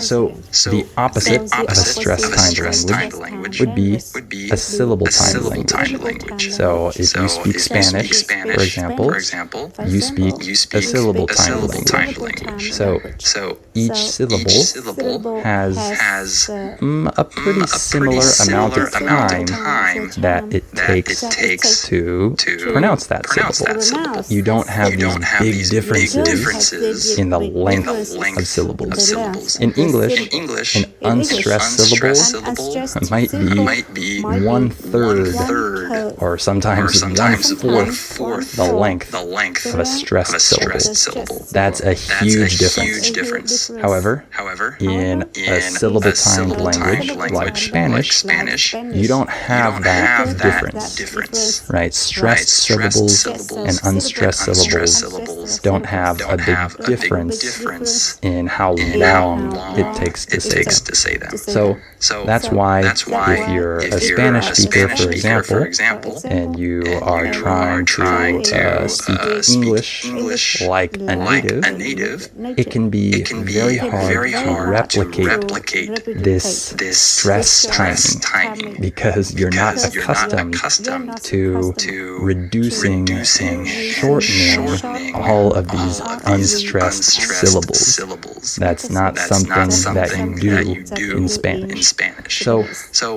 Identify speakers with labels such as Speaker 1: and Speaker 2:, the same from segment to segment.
Speaker 1: So the opposite of a stress-timed language would be a syllable-timed language. So if you speak Spanish, for example, you speak a syllable-timed language. So each syllable has a pretty similar amount of time that it takes to pronounce that syllable. You don't have these big differences in the length of syllables. In English, an unstressed syllable might be 1/3 or sometimes 1/4 the length of a stressed syllable. That's a huge difference. However, in a syllable-timed language like Spanish, you don't have that difference, right? Stressed syllables and unstressed syllables don't have a big difference in how long it takes to say them. So that's why if you're a Spanish speaker, for example, and you are trying to speak English like a native, it can be very hard to replicate this stress timing because you're not accustomed to reducing and shortening all of these unstressed syllables. That's not something that you do in Spanish. So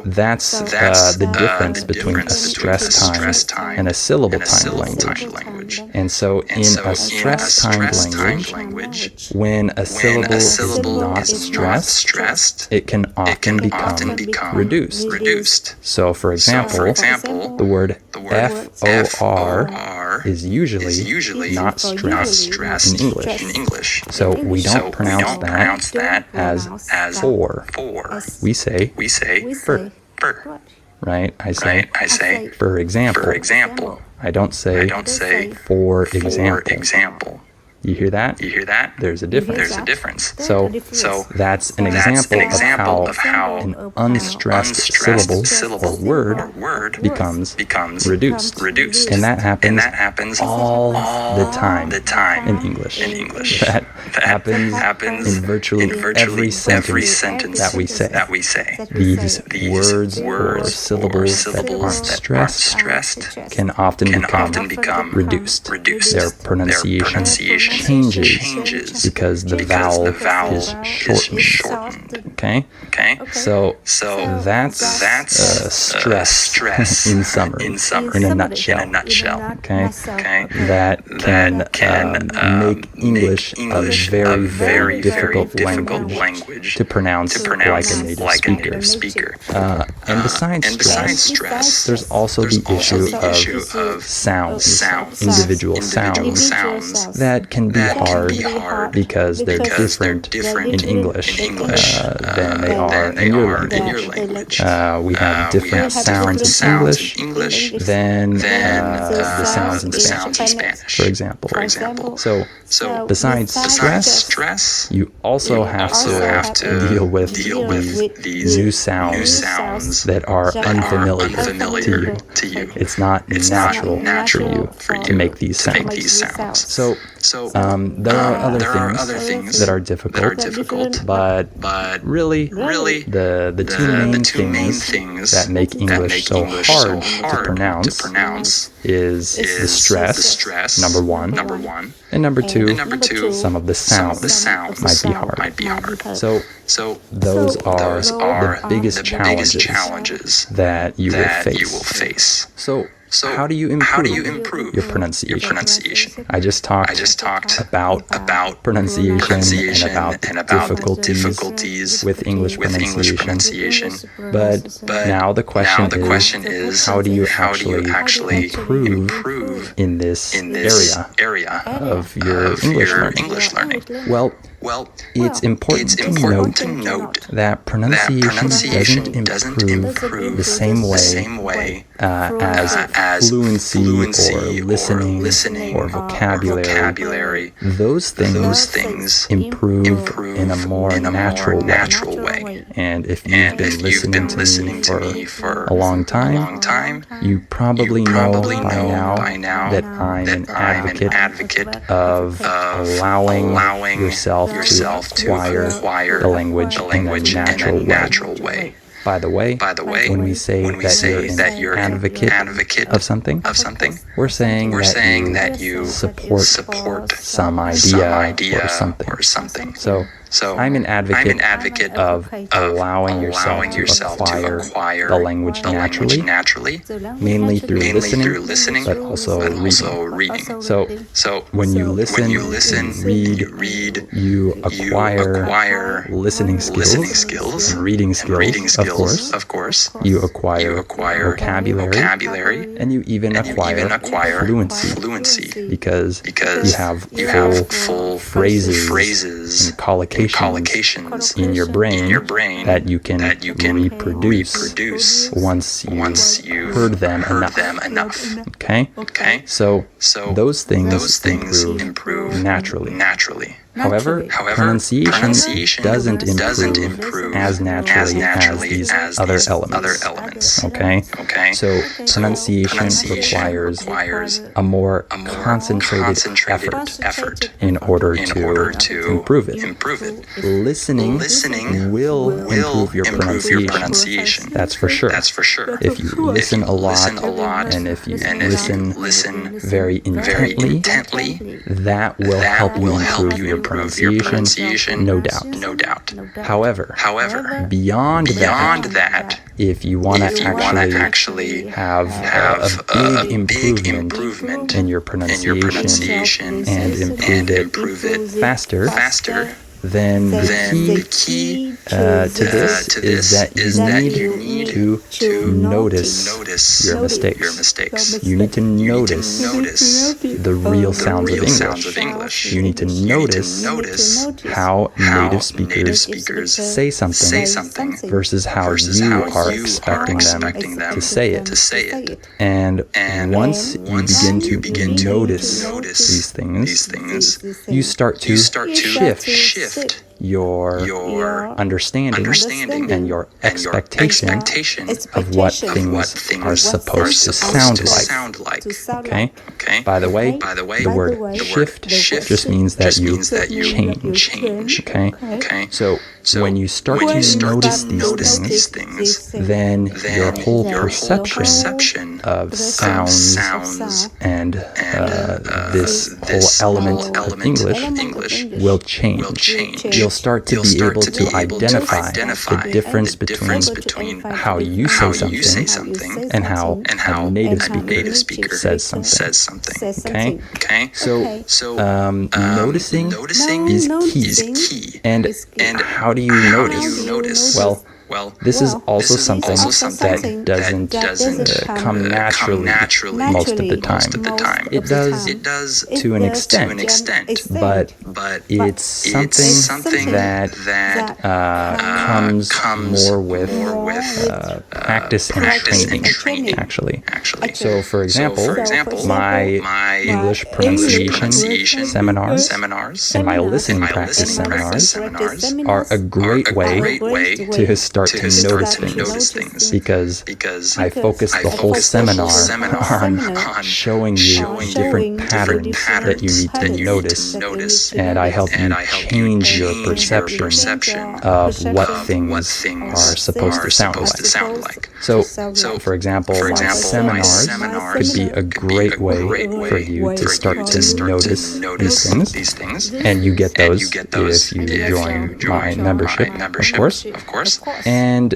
Speaker 1: that's the difference between a stress-timed and a syllable-timed language. And so in a stress-timed language, when a syllable is not stressed, it can often become reduced. So for example, the word FOR is usually not stressed in English. So we don't pronounce that as for. We say for. Right? I say for example. I don't say for example. You hear that? There's a difference. So that's an example of how an unstressed syllable or word becomes reduced. And that happens all the time in English. That happens in virtually every sentence that we say. These words or syllables that aren't stressed can often become reduced. Their pronunciation changes because the vowel is shortened. Okay? So that's stress in summary, in a nutshell. Okay? That can make English a very difficult language to pronounce like a native speaker. And besides stress, there's also the issue of sounds, individual sounds that can be hard because they're different in English than they are in your language. We have different sounds in English than the sounds in Spanish, for example. So besides stress, you also have to deal with these new sounds that are unfamiliar to you. It's not natural for you to make these sounds. So there are other things that are difficult, but really the two main things that make English so hard to pronounce is the stress, number one, and number two, some of the sounds might be hard. So those are the biggest challenges that you will face. So how do you improve your pronunciation? I just talked about pronunciation and about difficulties with English pronunciation. But now the question is how do you actually improve in this area of your English learning? Well, it's important to note that pronunciation doesn't improve the same way as fluency or listening or vocabulary. Those things improve in a more natural way. And if you've been listening to me for a long time, you probably know by now that I'm an advocate of allowing yourself to acquire the language in a natural way. By the way, when we say that you're an advocate of something, we're saying that you support some idea or something. So I'm an advocate of allowing yourself to acquire the language naturally, mainly through listening, but also reading. So when you listen and read, you acquire listening skills and reading skills, of course. You acquire vocabulary, and you even acquire fluency because you have full phrases and collocations in your brain that you can reproduce once you heard them enough. Okay? So those things improve naturally. However, pronunciation doesn't improve as naturally as these other elements. Okay? So pronunciation requires a more concentrated effort in order to improve it. Listening will improve your pronunciation. That's for sure. If you listen a lot and if you listen very intently, that will help you improve your pronunciation, no doubt. However, beyond that, if you want to actually have a big improvement in your pronunciation and improve it faster, then the key to this is that you need to notice your mistakes. You need to notice the real sounds of English. You need to notice how native speakers say something versus how you are expecting them to say it. And once you begin to notice these things, you start to shift your understanding and your expectation of what things are supposed to sound like. Okay? By the way, the word shift just means that you change. Okay? So when you start to notice these things, then your whole perception of sounds and this whole element of English will change. You'll start to be able to identify the difference between how you say something and how a native speaker says something. Okay? So noticing is key. And how do you notice? Well, this is also something that doesn't come naturally most of the time. It does to an extent, but it's something that comes more with practice and training, actually. So, for example, my English pronunciation seminars and my listening practice seminars are a great way to start to notice things because I focus the whole seminar on showing you different patterns that you need to notice, and I help you change your perception of what things are supposed to sound like. So for example, my seminars could be a great way for you to start to notice these things, and you get those if you join my membership, of course. And